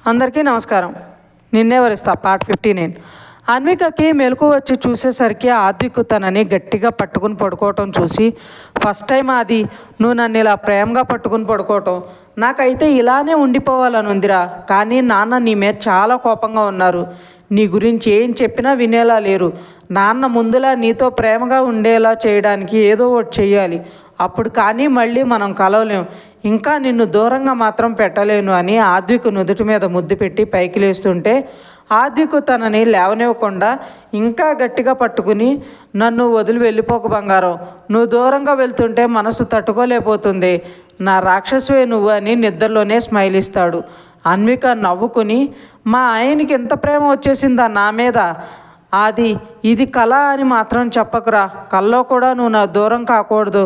అందరికీ నమస్కారం. నిన్నే వరిస్తా పార్ట్ 59. అన్వికకి మెలకు వచ్చి చూసేసరికి ఆద్విక్ తనని గట్టిగా పట్టుకుని పడుకోవటం చూసి ఫస్ట్ టైం అది నువ్వు నన్ను ఇలా ప్రేమగా పట్టుకుని పడుకోవటం నాకైతే ఇలానే ఉండిపోవాలని ఉందిరా. కానీ నాన్న నీ మీద చాలా కోపంగా ఉన్నారు. నీ గురించి ఏం చెప్పినా వినేలా లేరు. నాన్న ముందులా నీతో ప్రేమగా ఉండేలా చేయడానికి ఏదో ఒకటి చెయ్యాలి. అప్పుడు కానీ మళ్ళీ మనం కలవలేం. ఇంకా నిన్ను దూరంగా మాత్రం పెట్టలేను అని ఆద్విక్ నుదుటి మీద ముద్దు పెట్టి పైకి లేస్తుంటే ఆద్విక్ తనని లేవనివ్వకుండా ఇంకా గట్టిగా పట్టుకుని, నన్ను వదిలి వెళ్ళిపోక బంగారం, నువ్వు దూరంగా వెళ్తుంటే మనసు తట్టుకోలేకపోతుంది, నా రాక్షసువే నువ్వు అని నిద్రలోనే స్మైల్ ఇస్తాడు. అన్విక నవ్వుకుని, మా ఆయనకి ఎంత ప్రేమ వచ్చేసిందా నా మీద, ఇది కళ అని మాత్రం చెప్పకురా, కల్లో కూడా నువ్వు నా దూరం కాకూడదు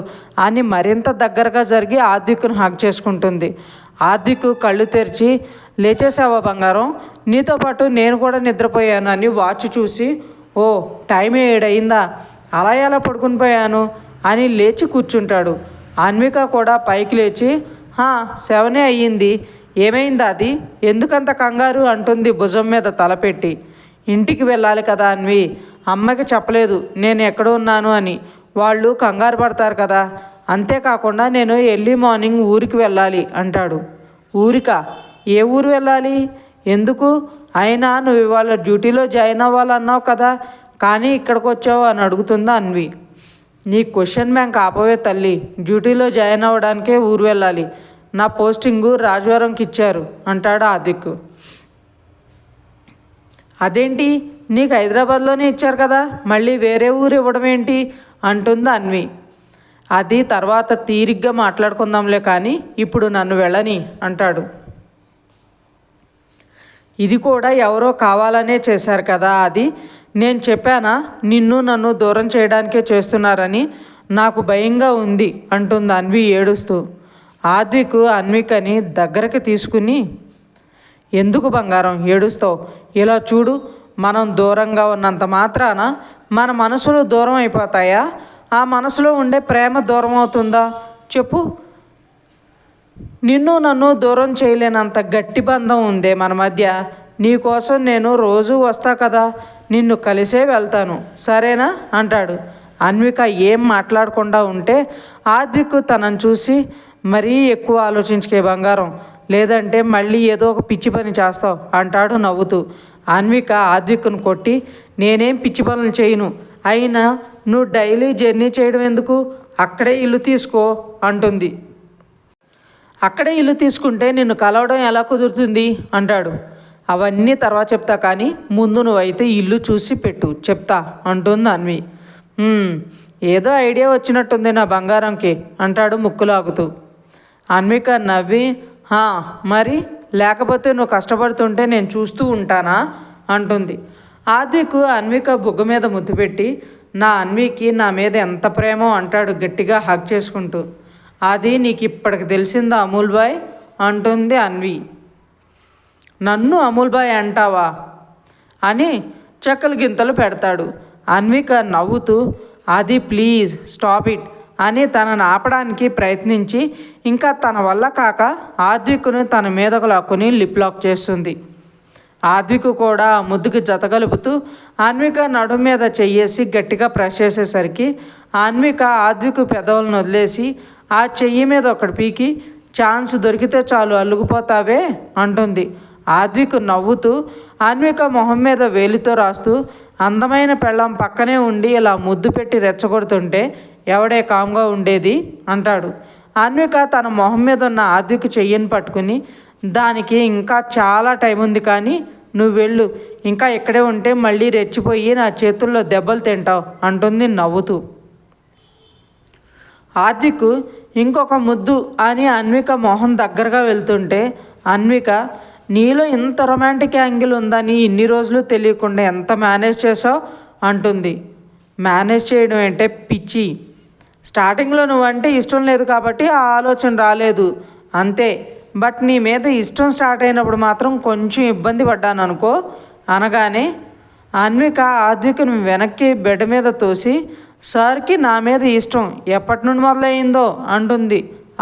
అని మరింత దగ్గరగా జరిగి ఆద్విక్ను హగ్ చేసుకుంటుంది. ఆద్విక్ కళ్ళు తెరిచి, లేచేసావా బంగారం, నీతో పాటు నేను కూడా నిద్రపోయాను అని వాచ్ చూసి, ఓ టైం 7 అయిందా, అలా ఎలా పడుకుని పోయాను అని లేచి కూర్చుంటాడు. అన్విక కూడా పైకి లేచి, 7 అయ్యింది, ఏమైందా అది, ఎందుకంత కంగారు అంటుంది భుజం మీద తలపెట్టి. ఇంటికి వెళ్ళాలి కదా అన్వి, అమ్మకి చెప్పలేదు నేను ఎక్కడ ఉన్నాను అని, వాళ్ళు కంగారు పడతారు కదా, అంతేకాకుండా నేను ఎర్లీ మార్నింగ్ ఊరికి వెళ్ళాలి అంటాడు. ఊరికా, ఏ ఊరు వెళ్ళాలి, ఎందుకు, అయినా నువ్వు ఇవాళ డ్యూటీలో జాయిన్ అవ్వాలన్నావు కదా, కానీ ఇక్కడికి వచ్చావు అని అడుగుతుందా అన్వి. నీ క్వశ్చన్ బ్యాంక్ ఆపవే తల్లి, డ్యూటీలో జాయిన్ అవ్వడానికే ఊరు వెళ్ళాలి, నా పోస్టింగు రాజవరంకి ఇచ్చారు అంటాడు ఆద్విక్. అదేంటి, నీకు హైదరాబాద్లోనే ఇచ్చారు కదా, మళ్ళీ వేరే ఊరు ఇవ్వడం ఏంటి అంటుంది అన్వి. అది తర్వాత తీరిగ్గా మాట్లాడుకుందాంలే, కానీ ఇప్పుడు నన్ను వెళ్ళని అంటాడు. ఇది కూడా ఎవరో కావాలనే చేశారు కదా, అది నేను చెప్పానా నిన్ను నన్ను దూరం చేయడానికే చేస్తున్నారని, నాకు భయంగా ఉంది అంటుంది అన్వి ఏడుస్తూ. ఆద్విక్ అన్వికని దగ్గరకు తీసుకుని, ఎందుకు బంగారం ఏడుస్తావు, ఇలా చూడు, మనం దూరంగా ఉన్నంత మాత్రాన మన మనసులు దూరం అయిపోతాయా, ఆ మనసులో ఉండే ప్రేమ దూరం అవుతుందా చెప్పు, నిన్ను నన్ను దూరం చేయలేనంత గట్టి బంధం ఉందే మన మధ్య, నీకోసం నేను రోజూ వస్తా కదా, నిన్ను కలిసే వెళ్తాను సరేనా అంటాడు. అన్విక ఏం మాట్లాడకుండా ఉంటే ఆద్విక్ తనను చూసి, మరీ ఎక్కువ ఆలోచించుకే బంగారం, లేదంటే మళ్ళీ ఏదో ఒక పిచ్చి పని చేస్తావు అంటాడు నవ్వుతూ. అన్విక ఆద్విక్ను కొట్టి, నేనేం పిచ్చి పనులు చేయను, అయినా నువ్వు డైలీ జర్నీ చేయడం ఎందుకు, అక్కడే ఇల్లు తీసుకో అంటుంది. అక్కడే ఇల్లు తీసుకుంటే నిన్ను కలవడం ఎలా కుదురుతుంది అంటాడు. అవన్నీ తర్వాత చెప్తా, కానీ ముందు నువ్వైతే ఇల్లు చూసి పెట్టు చెప్తా అంటుంది అన్వి. ఏదో ఐడియా వచ్చినట్టుంది నా బంగారంకి అంటాడు ముక్కులాగుతూ. అన్విక నవ్వి, మరి లేకపోతే నువ్వు కష్టపడుతుంటే నేను చూస్తూ ఉంటానా అంటుంది. ఆద్విక్ అన్విక బుగ్గ మీద ముద్దు పెట్టి, నా అన్వికి నా మీద ఎంత ప్రేమో అంటాడు గట్టిగా హగ్ చేసుకుంటూ. అది నీకు ఇప్పటికి తెలిసిందా అమూల్ బాయ్ అంటుంది అన్వి. నన్ను అమూల్ బాయ్ అంటావా అని చెక్కలు గింతలు పెడతాడు. అన్విక నవ్వుతూ, అది ప్లీజ్ స్టాప్ ఇట్ అని తనను ఆపడానికి ప్రయత్నించి, ఇంకా తన వల్ల కాక ఆద్విక్ను తన మీదకు లాక్కుని లిప్ లాక్ చేస్తుంది. ఆద్విక్ కూడా ముద్దుకి జతగలుపుతూ అన్విక నడుము మీద చెయ్యేసి గట్టిగా ప్రెస్ చేసేసరికి అన్విక ఆద్విక్ పెదవులను వదిలేసి ఆ చెయ్యి మీద ఒకటి పీకి, ఛాన్స్ దొరికితే చాలు అల్లుకుపోతావే అంటుంది. ఆద్విక్ నవ్వుతూ అన్విక మొహం మీద వేలితో రాస్తూ, అందమైన పెళ్ళం పక్కనే ఉండి ఇలా ముద్దు పెట్టి రెచ్చగొడుతుంటే ఎవడే కామ్గా ఉండేది అంటాడు. అన్విక తన మొహం మీద ఉన్న ఆద్విక్ చెయ్యని పట్టుకుని, దానికి ఇంకా చాలా టైం ఉంది, కానీ నువ్వు వెళ్ళు, ఇంకా ఇక్కడే ఉంటే మళ్ళీ రెచ్చిపోయి నా చేతుల్లో దెబ్బలు తింటావు అంటుంది నవ్వుతూ. ఆద్విక్ ఇంకొక ముద్దు అని అన్విక మొహం దగ్గరగా వెళ్తుంటే అన్విక, నీలో ఇంత రొమాంటిక్ యాంగిల్ ఉందని ఇన్ని రోజులు తెలియకుండా ఎంత మేనేజ్ చేసావు అంటుంది. మేనేజ్ చేయడం అంటే పిచ్చి, స్టార్టింగ్లో నువ్వంటే ఇష్టం లేదు కాబట్టి ఆ ఆలోచన రాలేదు అంతే, బట్ నీ మీద ఇష్టం స్టార్ట్ అయినప్పుడు మాత్రం కొంచెం ఇబ్బంది పడ్డాను అనుకో అనగానే అన్విక ఆద్వికను వెనక్కి బెడ్ మీద తోసి, సార్కి నా మీద ఇష్టం ఎప్పటి నుండి మొదలయ్యిందో అంటుంది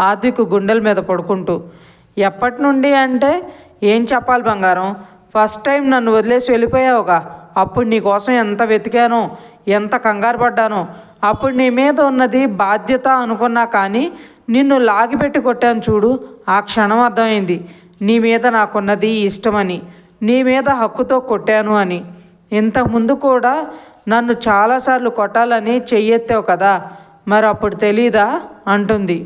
ఆద్విక్ గుండెల మీద పడుకుంటూ. ఎప్పటి నుండి అంటే ఏం చెప్పాలి బంగారం, ఫస్ట్ టైం నన్ను వదిలేసి వెళ్ళిపోయావుగా, అప్పుడు నీ కోసం ఎంత వెతికానో, ఎంత కంగారు పడ్డానో. అప్పుడు నీ మీద ఉన్నది బాధ్యత అనుకున్నా, కానీ నిన్ను లాగిపెట్టి కొట్టాను చూడు, ఆ క్షణం అర్థమైంది నీ మీద నాకున్నది ఇష్టమని, నీ మీద హక్కుతో కొట్టాను అని. ఇంతకుముందు కూడా నన్ను చాలాసార్లు కొట్టాలని చెయ్యెత్తావు కదా, మరి అప్పుడు తెలీదా అంటుంది.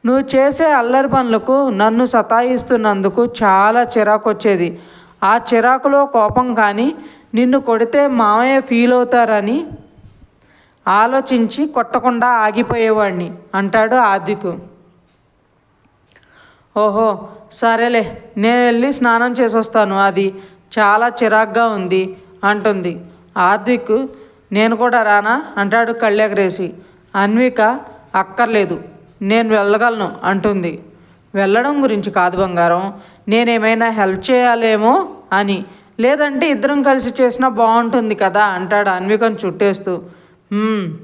నువ్వు చేసే అల్లరి పనులకు నన్ను సతాయిస్తున్నందుకు చాలా చిరాకు వచ్చేది. ఆ చిరాకులో కోపం కానీ నిన్ను కొడితే మామయ్య ఫీల్ అవుతారని ఆలోచించి కొట్టకుండా ఆగిపోయేవాడిని అంటాడు ఆద్విక్. ఓహో సరేలే, నేను వెళ్ళి స్నానం చేసి వస్తాను, అది చాలా చిరాగ్గా ఉంది అంటుంది. ఆద్విక్ నేను కూడా రానా అంటాడు కళ్ళెగరేసి. అన్విక అక్కర్లేదు, నేను వెళ్ళగలను అంటుంది. వెళ్ళడం గురించి కాదు బంగారం, నేనేమైనా హెల్ప్ చేయాలేమో అని, లేదంటే ఇద్దరం కలిసి చేసినా బాగుంటుంది కదా అంటాడు అన్వికను చుట్టేస్తూ.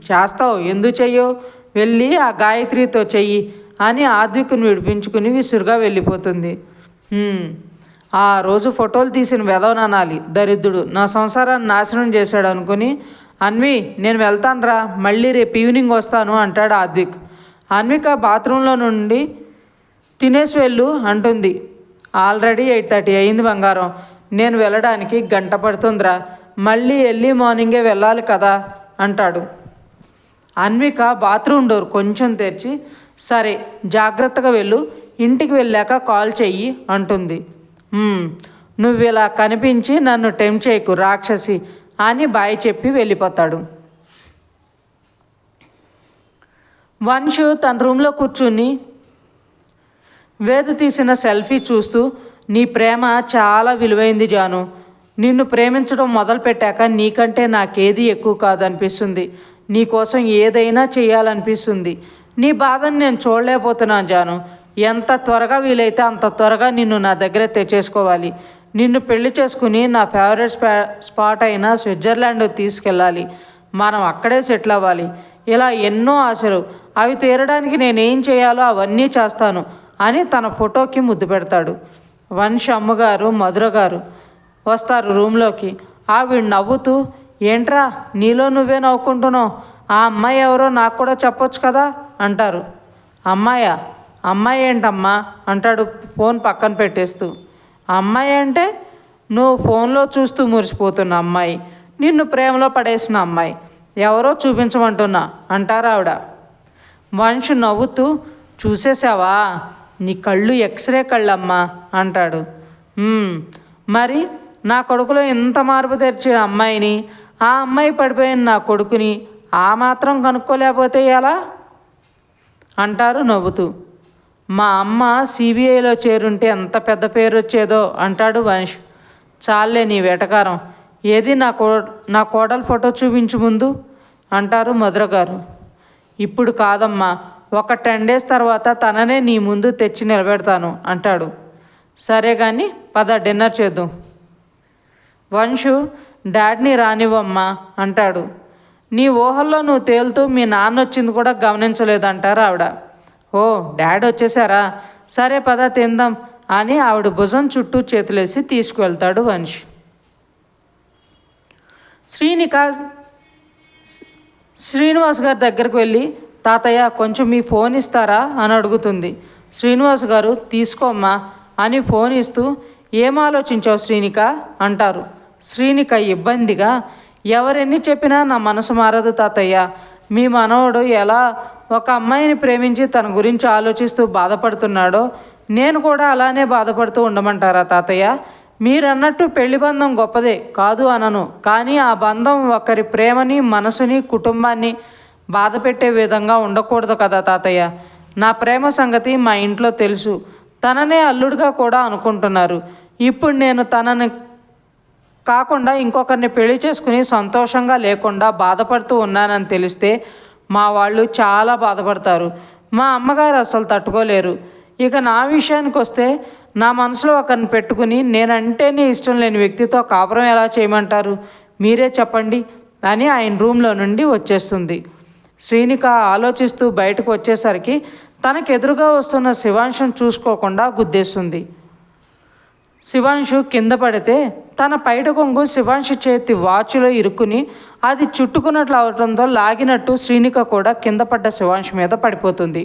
చేస్తావు, ఎందుకు చెయ్యవు, వెళ్ళి ఆ గాయత్రితో చెయ్యి అని ఆద్విక్ను విడిపించుకుని విసురుగా వెళ్ళిపోతుంది. ఆ రోజు ఫోటోలు తీసిన వెదవనాలి దరిద్రుడు, నా సంసారాన్ని నాశనం చేశాడు అనుకుని, అన్వి నేను వెళ్తానురా, మళ్ళీ రేపు ఈవినింగ్ వస్తాను అంటాడు ఆద్విక్. అన్విక బాత్రూంలో నుండి తినేసి వెళ్ళు అంటుంది. ఆల్రెడీ 8:30 అయింది బంగారం, నేను వెళ్ళడానికి గంట పడుతుందిరా, మళ్ళీ ఎర్లీ మార్నింగే వెళ్ళాలి కదా అంటాడు. అన్విక బాత్రూమ్ డోర్ కొంచెం తెరిచి, సరే జాగ్రత్తగా వెళ్ళు, ఇంటికి వెళ్ళాక కాల్ చెయ్యి అంటుంది. నువ్వు ఇలా కనిపించి నన్ను టెంప్ట్ చేయకు రాక్షసి అని బాయ్ చెప్పి వెళ్ళిపోతాడు. వంశు తన రూమ్లో కూర్చుని వేద తీసిన సెల్ఫీ చూస్తూ, నీ ప్రేమ చాలా విలువైంది జాను, నిన్ను ప్రేమించడం మొదలుపెట్టాక నీకంటే నాకేది ఎక్కువ కాదనిపిస్తుంది, నీకోసం ఏదైనా చేయాలనిపిస్తుంది, నీ బాధను నేను చూడలేకపోతున్నాను జాను, ఎంత త్వరగా వీలైతే అంత త్వరగా నిన్ను నా దగ్గర తెచ్చేసుకోవాలి, నిన్ను పెళ్లి చేసుకుని నా ఫేవరెట్ స్పాట్ అయిన స్విట్జర్లాండ్ తీసుకెళ్ళాలి, మనం అక్కడే సెటిల్ అవ్వాలి, ఇలా ఎన్నో ఆశలు, అవి తీరడానికి నేనేం చేయాలో అవన్నీ చేస్తాను అని తన ఫోటోకి ముద్దు పెడతాడు. వంశ్ అమ్మగారు మధుర గారు వస్తారు రూమ్లోకి. ఆవిడ నవ్వుతూ, ఏంట్రా నీలో నువ్వే నవ్వుకుంటున్నావు, ఆ అమ్మాయి ఎవరో నాకు కూడా చెప్పొచ్చు కదా అంటారు. అమ్మాయా, అమ్మాయి ఏంటమ్మా అంటాడు ఫోన్ పక్కన పెట్టేస్తూ. అమ్మాయి అంటే నువ్వు ఫోన్లో చూస్తూ మురిసిపోతున్న అమ్మాయి, నిన్ను ప్రేమలో పడేసిన అమ్మాయి, ఎవరో చూపించమంటున్నా అంటారు ఆవిడ. వంశు నవ్వుతూ, చూసేసావా, నీ కళ్ళు ఎక్స్రే కళ్ళమ్మా అంటాడు. మరి నా కొడుకులో ఇంత మార్పు తెరిచిన అమ్మాయిని, ఆ అమ్మాయి పడిపోయిన నా కొడుకుని ఆ మాత్రం కనుక్కోలేకపోతే ఎలా అంటారు నవ్వుతూ. మా అమ్మ సిబిఐలో చేరుంటే ఎంత పెద్ద పేరు వచ్చేదో అంటాడు వంశ్. చాలే నీ వెటకారం, ఏది నా కోడలు ఫోటో చూపించు ముందు అంటారు మధుర గారు. ఇప్పుడు కాదమ్మా, ఒక 10 days తర్వాత తననే నీ ముందు తెచ్చి నిలబెడతాను అంటాడు. సరే కానీ పద డిన్నర్ చేద్దాం. వంశు డాడ్ని రానివ్వమ్మా అంటాడు. నీ ఊహల్లో నువ్వు తేలుతూ మీ నాన్న వచ్చింది కూడా గమనించలేదంటారు ఆవిడ. ఓ డాడ్ వచ్చేసారా, సరే పద తిందాం అని ఆవిడ భుజం చుట్టూ చేతులేసి తీసుకువెళ్తాడు వంశ్. శ్రీనివాస్ గారి దగ్గరకు వెళ్ళి, తాతయ్య కొంచెం మీ ఫోన్ ఇస్తారా అని అడుగుతుంది. శ్రీనివాస్ గారు తీసుకోమ్మా అని ఫోన్ ఇస్తూ, ఏం ఆలోచించావు శ్రీనిక అంటారు. శ్రీనిక ఇబ్బందిగా, ఎవరెన్ని చెప్పినా నా మనసు మారదు తాతయ్య, మీ మనవడు ఎలా ఒక అమ్మాయిని ప్రేమించి తన గురించి ఆలోచిస్తూ బాధపడుతున్నాడో నేను కూడా అలానే బాధపడుతూ ఉండమంటారా తాతయ్య, మీరన్నట్టు పెళ్లి బంధం గొప్పదే కాదు అనను, కానీ ఆ బంధం ఒకరి ప్రేమని మనసుని కుటుంబాన్ని బాధ పెట్టే విధంగా ఉండకూడదు కదా తాతయ్య, నా ప్రేమ సంగతి మా ఇంట్లో తెలుసు, తననే అల్లుడిగా కూడా అనుకుంటున్నారు, ఇప్పుడు నేను తనని కాకుండా ఇంకొకరిని పెళ్లి చేసుకుని సంతోషంగా లేకుండా బాధపడుతూ ఉన్నానని తెలిస్తే మా వాళ్ళు చాలా బాధపడతారు, మా అమ్మగారు అసలు తట్టుకోలేరు. ఇక నా విషయానికి వస్తే నా మనసులో ఒకరిని పెట్టుకుని నేనంటేనే ఇష్టం లేని వ్యక్తితో కాపురం ఎలా చేయమంటారు, మీరే చెప్పండి అని ఆయన రూమ్లో నుండి వచ్చేస్తుంది. శ్రీనిక ఆలోచిస్తూ బయటకు వచ్చేసరికి తనకు ఎదురుగా వస్తున్న శివాంశం చూసుకోకుండా గుద్దేస్తుంది. శివాంశు కింద పడితే తన పైట కొంగు శివాంశు చేతి వాచ్లో ఇరుక్కుని అది చుట్టుకున్నట్లు అవడంతో లాగినట్టు శ్రీనిక కూడా కింద పడ్డ శివాంశు మీద పడిపోతుంది.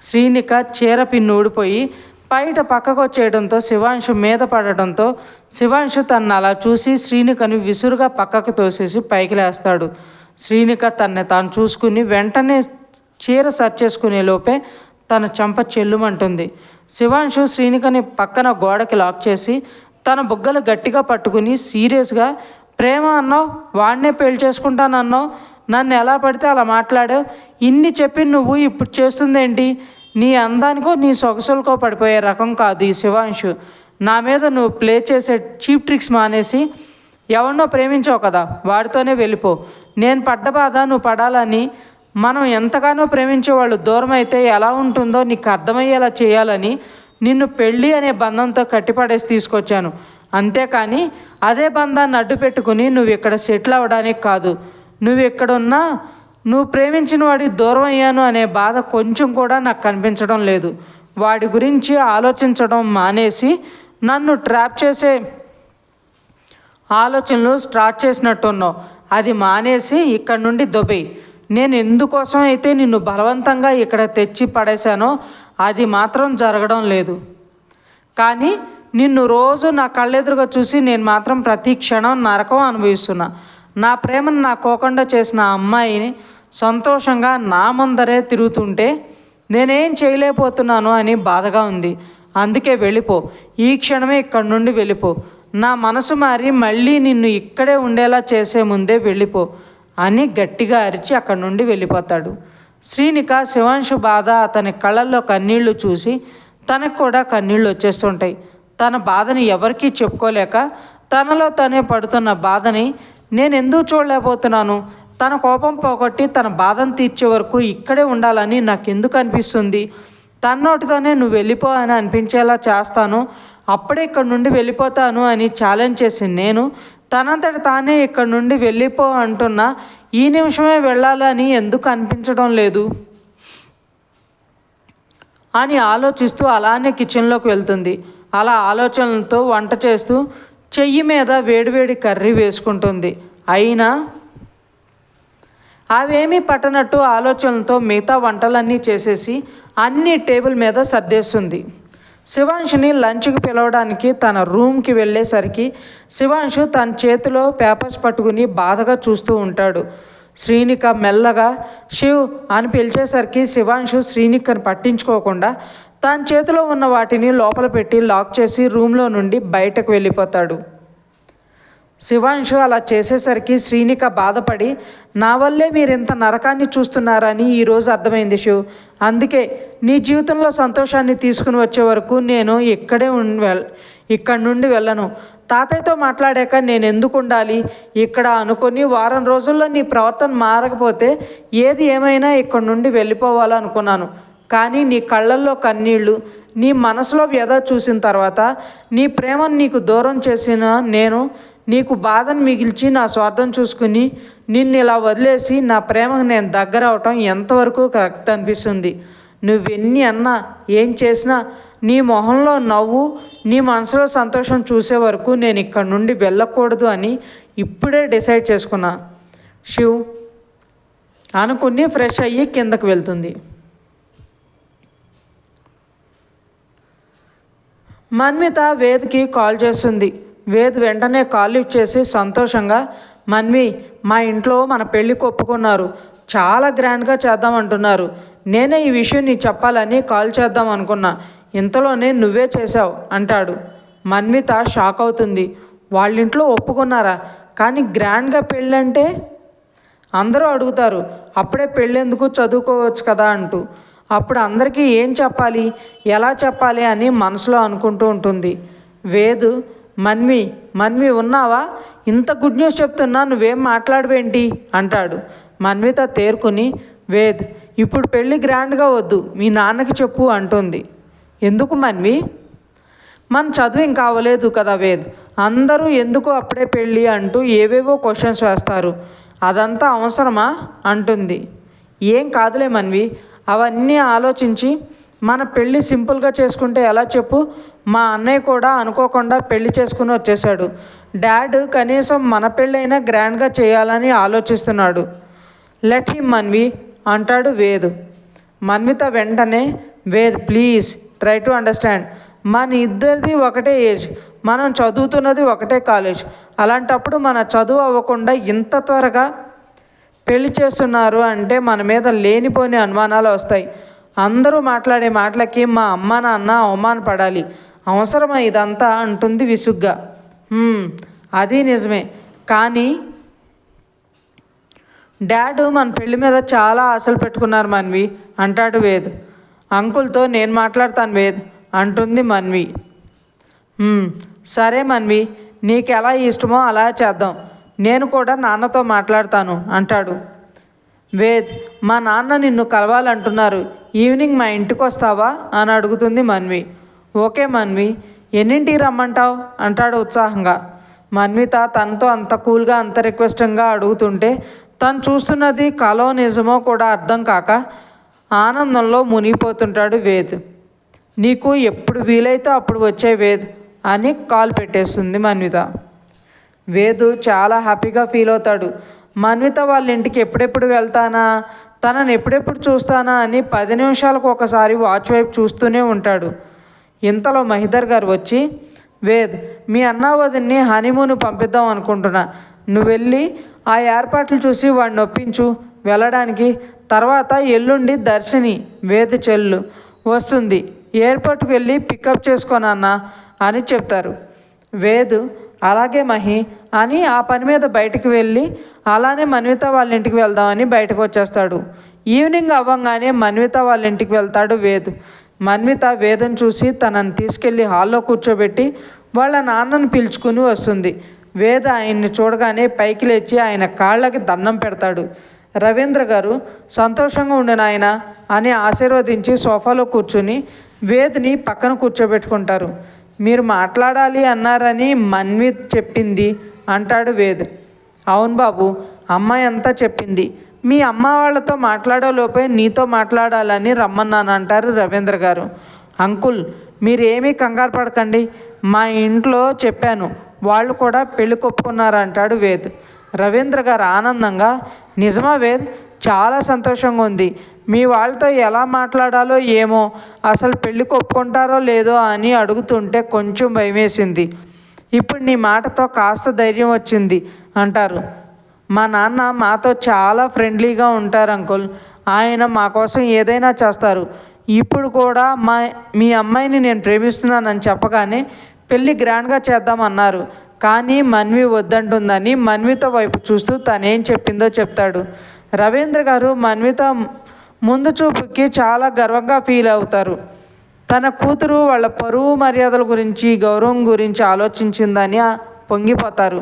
శ్రీనిక చీర పిన్ను ఊడిపోయి పైట పక్కకు వచ్చేయడంతో శివాంశు మీద పడడంతో శివాంశు తన్ను అలా చూసి శ్రీనికను విసురుగా పక్కకు తోసేసి పైకి లేస్తాడు. శ్రీనిక తన్ను తాను చూసుకుని వెంటనే చీర సర్చ్ చేసుకునే లోపే తన చెంప చెల్లుమంటుంది. శివాంశు శ్రీనికని పక్కన గోడకి లాక్ చేసి తన బుగ్గలు గట్టిగా పట్టుకుని సీరియస్గా, ప్రేమ అన్నావు, వాడినే పెళ్లి చేసుకుంటానన్నావు, నన్ను ఎలా పడితే అలా మాట్లాడావు, ఇన్ని చెప్పి నువ్వు ఇప్పుడు చేస్తుందేంటి? నీ అందానికో నీ సొగసులకో పడిపోయే రకం కాదు ఈ శివాంశు. నా మీద నువ్వు ప్లే చేసే చీప్ ట్రిక్స్ మానేసి ఎవరినో ప్రేమించావు కదా, వాడితోనే వెళ్ళిపో. నేను పడ్డ బాధ నువ్వు పడాలని, మనం ఎంతగానో ప్రేమించే వాళ్ళు దూరం అయితే ఎలా ఉంటుందో నీకు అర్థమయ్యేలా చేయాలని నిన్ను పెళ్ళి అనే బంధంతో కట్టిపడేసి తీసుకొచ్చాను. అంతేకాని అదే బంధాన్ని అడ్డు పెట్టుకుని నువ్వు ఇక్కడ సెటిల్ అవ్వడానికి కాదు. నువ్వు ఎక్కడున్నా నువ్వు ప్రేమించిన వాడి దూరం అయ్యాను అనే బాధ కొంచెం కూడా నాకు కనిపించడం లేదు. వాడి గురించి ఆలోచించడం మానేసి నన్ను ట్రాప్ చేసే ఆలోచనలు స్టార్ట్ చేసినట్టున్నావు. అది మానేసి ఇక్కడి నుండి దొబ్బేయి. నేను ఎందుకోసం అయితే నిన్ను బలవంతంగా ఇక్కడ తెచ్చి పడేశానో అది మాత్రం జరగడం లేదు. కానీ నిన్ను రోజు నా కళ్ళెదురుగా చూసి నేను మాత్రం ప్రతి క్షణం నరకం అనుభవిస్తున్నా. నా ప్రేమను నా కోకుండా చేసిన అమ్మాయిని సంతోషంగా నా ముందరే తిరుగుతుంటే నేనేం చేయలేకపోతున్నాను అని బాధగా ఉంది. అందుకే వెళ్ళిపో, ఈ క్షణమే ఇక్కడి నుండి వెళ్ళిపో. నా మనసు మారి మళ్ళీ నిన్ను ఇక్కడే ఉండేలా చేసే ముందే వెళ్ళిపో అని గట్టిగా అరిచి అక్కడి నుండి వెళ్ళిపోతాడు. శ్రీనిక శివాంశు బాధ, అతని కళ్ళల్లో కన్నీళ్లు చూసి తనకు కూడా కన్నీళ్ళు వచ్చేస్తుంటాయి. తన బాధని ఎవరికీ చెప్పుకోలేక తనలో తనే పడుతున్న బాధని నేను ఎందుకు చూడలేకపోతున్నాను, తన కోపం పోగొట్టి తన బాధను తీర్చే వరకు ఇక్కడే ఉండాలని నాకెందుకు అనిపిస్తుంది, తన నోటితోనే నువ్వు వెళ్ళిపో అని అనిపించేలా చేస్తాను, అప్పుడే ఇక్కడ నుండి వెళ్ళిపోతాను అని ఛాలెంజ్ చేసి నేను తనంతట తానే ఇక్కడ నుండి వెళ్ళిపో అంటున్నా ఈ నిమిషమే వెళ్ళాలని ఎందుకు అనిపించడం లేదు అని ఆలోచిస్తూ అలానే కిచెన్లోకి వెళ్తుంది. అలా ఆలోచనలతో వంట చేస్తూ చెయ్యి మీద వేడివేడి కర్రీ వేసుకుంటుంది. అయినా అవేమీ పట్టనట్టు ఆలోచనలతో మిగతా వంటలన్నీ చేసేసి అన్నీ టేబుల్ మీద సర్దేస్తుంది. శివాంశుని లంచ్కి పిలవడానికి తన రూమ్కి వెళ్ళేసరికి శివాంశు తన చేతిలో పేపర్స్ పట్టుకుని బాధగా చూస్తూ ఉంటాడు. శ్రీనిక మెల్లగా శివ్ అని పిలిచేసరికి శివాంశు శ్రీనికను పట్టించుకోకుండా తన చేతిలో ఉన్న వాటిని లోపల పెట్టి లాక్ చేసి రూమ్లో నుండి బయటకు వెళ్ళిపోతాడు. శివాంశు అలా చేసేసరికి శ్రీనిక బాధపడి, నా వల్లే మీరు ఇంత నరకాన్ని చూస్తున్నారని ఈరోజు అర్థమైంది శివ్. అందుకే నీ జీవితంలో సంతోషాన్ని తీసుకుని వచ్చే వరకు నేను ఇక్కడి నుండి వెళ్ళను. తాతయ్యతో మాట్లాడాక నేను ఎందుకు ఉండాలి ఇక్కడ అనుకుని వారం రోజుల్లో నీ ప్రవర్తన మారకపోతే ఏది ఏమైనా ఇక్కడి నుండి వెళ్ళిపోవాలనుకున్నాను. కానీ నీ కళ్ళల్లో కన్నీళ్ళు, నీ మనసులో వ్యధ చూసిన తర్వాత నీ ప్రేమను నీకు దూరం చేసిన నేను నీకు బాధను మిగిల్చి నా స్వార్థం చూసుకుని నిన్ను ఇలా వదిలేసి నా ప్రేమకు నేను దగ్గర అవటం ఎంతవరకు కరెక్ట్ అనిపిస్తుంది. నువ్వెన్ని అన్నా ఏం చేసినా నీ మొహంలో నవ్వు, నీ మనసులో సంతోషం చూసే వరకు నేను ఇక్కడ నుండి వెళ్ళకూడదు అని ఇప్పుడే డిసైడ్ చేసుకున్నా శివ్ అనుకుని ఫ్రెష్ అయ్యి కిందకు వెళ్తుంది. మన్విత వేద్కి కాల్ చేస్తుంది. వేద్ వెంటనే కాల్ లిఫ్ట్ చేసి సంతోషంగా, మన్వి మా ఇంట్లో మన పెళ్ళికి ఒప్పుకున్నారు, చాలా గ్రాండ్గా చేద్దామంటున్నారు. నేనే ఈ విషయం నీకు చెప్పాలని కాల్ చేద్దాం అనుకున్నా, ఇంతలోనే నువ్వే చేశావు అంటాడు. మన్విత షాక్ అవుతుంది. వాళ్ళింట్లో ఒప్పుకున్నారా? కానీ గ్రాండ్గా పెళ్ళంటే అందరూ అడుగుతారు, అప్పుడే పెళ్ళెందుకు, చదువుకోవచ్చు కదా అంటూ. అప్పుడు అందరికీ ఏం చెప్పాలి, ఎలా చెప్పాలి అని మనసులో అనుకుంటూ ఉంటుంది. వేద్, మన్వి ఉన్నావా, ఇంత గుడ్ న్యూస్ చెప్తున్నా నువ్వేం మాట్లాడవేంటి అంటాడు. మన్విత తేరుకుని, వేద్ ఇప్పుడు పెళ్ళి గ్రాండ్గా వద్దు, మీ నాన్నకి చెప్పు అంటుంది. ఎందుకు మన్వి? మన చదువు ఇంకా అవ్వలేదు కదా వేద్, అందరూ ఎందుకు అప్పుడే పెళ్ళి అంటూ ఏవేవో క్వశ్చన్స్ వేస్తారు, అదంతా అవసరమా అంటుంది. ఏం కాదులే మన్వి, అవన్నీ ఆలోచించి మన పెళ్ళి సింపుల్గా చేసుకుంటే ఎలా చెప్పు, మా అన్నయ్య కూడా అనుకోకుండా పెళ్లి చేసుకుని వచ్చేసాడు. డాడ్ కనీసం మన పెళ్ళైనా గ్రాండ్గా చేయాలని ఆలోచిస్తున్నాడు. లెట్ హిమ్ మన్వి అంటాడు వేద్. మన్విత వెంటనే, Ved please try to understand. మన ఇద్దరిది ఒకటే ఏజ్, మనం చదువుతున్నది ఒకటే కాలేజ్. అలాంటప్పుడు మన చదువు అవ్వకుండా ఇంత త్వరగా పెళ్లి చేస్తున్నారు అంటే మన మీద లేనిపోని అనుమానాలు వస్తాయి. అందరూ మాట్లాడే మాటలకి మా అమ్మ నాన్న అవమానపడాలి. అవసరమా ఇదంతా అంటుంది విసుగ్గా. అది నిజమే, కానీ డాడ్ మన పెళ్లి మీద చాలా ఆశలు పెట్టుకున్నారు మన్వి అంటాడు వేద్. అంకుల్తో నేను మాట్లాడతాను వేద్ అంటుంది మన్వి. సరే మన్వి, నీకు ఎలా ఇష్టమో అలా చేద్దాం. నేను కూడా నాన్నతో మాట్లాడతాను అంటాడు వేద్. మా నాన్న నిన్ను కలవాలంటున్నారు, ఈవినింగ్ మా ఇంటికి వస్తావా అని అడుగుతుంది మన్వి. ఓకే మన్వి, ఎన్నింటికి రమ్మంటావు అంటాడు ఉత్సాహంగా. మన్విత తనతో అంత కూల్గా అంత రిక్వెస్టింగ్గా అడుగుతుంటే తను చూస్తున్నది కలో నిజమో కూడా అర్థం కాక ఆనందంలో మునిగిపోతుంటాడు వేద్. నీకు ఎప్పుడు వీలైతే అప్పుడు వచ్చే వేద్ అని కాల్ పెట్టేస్తుంది మన్విత. వేద్ చాలా హ్యాపీగా ఫీల్ అవుతాడు. మన్విత వాళ్ళ ఇంటికి ఎప్పుడెప్పుడు వెళ్తానా, తనని ఎప్పుడెప్పుడు చూస్తానా అని 10 నిమిషాలకు ఒకసారి వాచ్ వైపు చూస్తూనే ఉంటాడు. ఇంతలో మహిదర్ గారు వచ్చి, వేద్ మీ అన్న వదిన్ని హనీమూన్ పంపిద్దాం అనుకుంటున్నా, నువ్వు వెళ్ళి ఆ ఏర్పాట్లు చూసి వాడిని ఒప్పించు వెళ్ళడానికి. తర్వాత ఎల్లుండి దర్శిని వేద్ చెల్లు వస్తుంది, ఎయిర్పోర్ట్కి వెళ్ళి పికప్ చేసుకోనన్నా అని చెప్తారు. వేద్ అలాగే మహి అని ఆ పని మీద బయటికి వెళ్ళి అలానే మన్విత వాళ్ళ ఇంటికి వెళ్దామని బయటకు వచ్చేస్తాడు. ఈవినింగ్ అవ్వగానే మన్విత వాళ్ళ ఇంటికి వెళ్తాడు వేద్. మన్విత వేదను చూసి తనని తీసుకెళ్ళి హాల్లో కూర్చోబెట్టి వాళ్ళ నాన్నను పిలుచుకుని వస్తుంది. వేద ఆయన్ని చూడగానే పైకి లేచి ఆయన కాళ్ళకి దండం పెడతాడు. రవీంద్ర గారు సంతోషంగా ఉండిన ఆయన అని ఆశీర్వదించి సోఫాలో కూర్చుని వేద్ని పక్కన కూర్చోబెట్టుకుంటారు. మీరు మాట్లాడాలి అన్నారని మన్వి చెప్పింది అంటాడు వేద్. అవును బాబు, అమ్మాయి అంతా చెప్పింది. మీ అమ్మ వాళ్ళతో మాట్లాడేలోపే నీతో మాట్లాడాలని రమ్మన్నాను అంటారు రవీంద్ర గారు. అంకుల్ మీరేమీ కంగారు పడకండి, మా ఇంట్లో చెప్పాను, వాళ్ళు కూడా పెళ్లి కొప్పుకున్నారు అంటాడు వేద్. రవీంద్ర గారు ఆనందంగా, నిజమా వేద్, చాలా సంతోషంగా ఉంది. మీ వాళ్ళతో ఎలా మాట్లాడాలో ఏమో, అసలు పెళ్లి కొప్పుకుంటారో లేదో అని అడుగుతుంటే కొంచెం భయమేసింది. ఇప్పుడు నీ మాటతో కాస్త ధైర్యం వచ్చింది అంటారు. మా నాన్న మాతో చాలా ఫ్రెండ్లీగా ఉంటారు అంకుల్, ఆయన మా కోసం ఏదైనా చేస్తారు. ఇప్పుడు కూడా మీ అమ్మాయిని నేను ప్రేమిస్తున్నానని చెప్పగానే పెళ్ళి గ్రాండ్గా చేద్దామన్నారు, కానీ మన్వి వద్దంటుందని మన్విత వైపు చూస్తూ తనేం చెప్పిందో చెప్తాడు. రవీంద్ర గారు మన్విత ముందు చూపుకి చాలా గర్వంగా ఫీల్ అవుతారు. తన కూతురు వాళ్ళ పరువు మర్యాదల గురించి గౌరవం గురించి ఆలోచించిందని పొంగిపోతారు.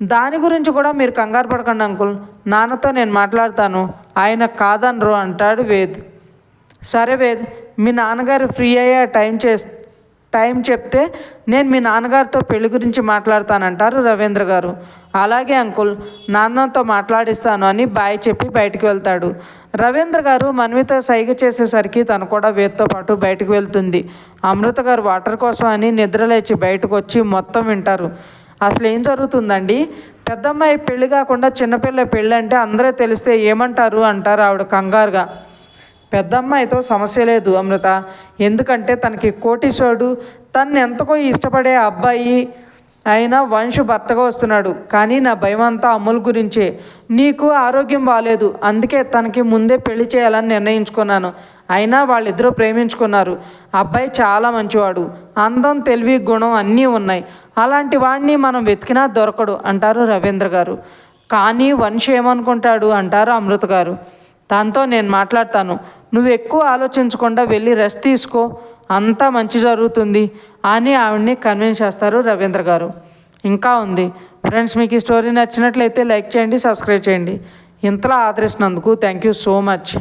దాని గురించి కూడా మీరు కంగారు పడకండి అంకుల్, నాన్నతో నేను మాట్లాడతాను, ఆయన కాదనరు అంటాడు వేద్. సరే వేద్, మీ నాన్నగారు ఫ్రీ అయ్యే టైం చెప్తే నేను మీ నాన్నగారితో పెళ్లి గురించి మాట్లాడతానంటారు రవీంద్ర గారు. అలాగే అంకుల్, నాన్నతో మాట్లాడిస్తాను అని బాయ్ చెప్పి బయటికి వెళ్తాడు. రవీంద్ర గారు మన్విత సైగ చేసేసరికి తను కూడా వేద్తో పాటు బయటకు వెళ్తుంది. అమృత గారు వాటర్ కోసం అని నిద్రలేచి బయటకు వచ్చి మొత్తం వింటారు. అసలు ఏం జరుగుతుందండి, పెద్దమ్మాయి పెళ్లి కాకుండా చిన్నపిల్ల పెళ్ళి అంటే అందరూ తెలిస్తే ఏమంటారు అంటారు ఆవిడ కంగారుగా. పెద్దమ్మాయితో సమస్య లేదు అమృత, ఎందుకంటే తనకి కోటీశ్వరుడు, తను ఎంతకో ఇష్టపడే అబ్బాయి అయినా వంశు భర్తగా వస్తున్నాడు. కానీ నా భయం అంతా అమ్ముల్ గురించే. నీకు ఆరోగ్యం బాగాలేదు, అందుకే తనకి ముందే పెళ్లి చేయాలని నిర్ణయించుకున్నాను. అయినా వాళ్ళిద్దరూ ప్రేమించుకున్నారు. అబ్బాయి చాలా మంచివాడు, అందం తెలివి గుణం అన్నీ ఉన్నాయి. అలాంటి వాడిని మనం వెతికినా దొరకడు అంటారు రవీంద్ర గారు. కానీ వంశు ఏమనుకుంటాడు అంటారు అమృత గారు. దాంతో నేను మాట్లాడతాను, నువ్వు ఎక్కువ ఆలోచించకుండా వెళ్ళి రెస్ట్ తీసుకో, అంతా మంచి జరుగుతుంది అని ఆవిడ్ని కన్విన్స్ చేస్తారు రవీంద్ర గారు. ఇంకా ఉంది ఫ్రెండ్స్, మీకు ఈ స్టోరీ నచ్చినట్లయితే లైక్ చేయండి, సబ్స్క్రైబ్ చేయండి. ఇంతలా ఆదరిస్తున్నందుకు థ్యాంక్ యూ సో మచ్.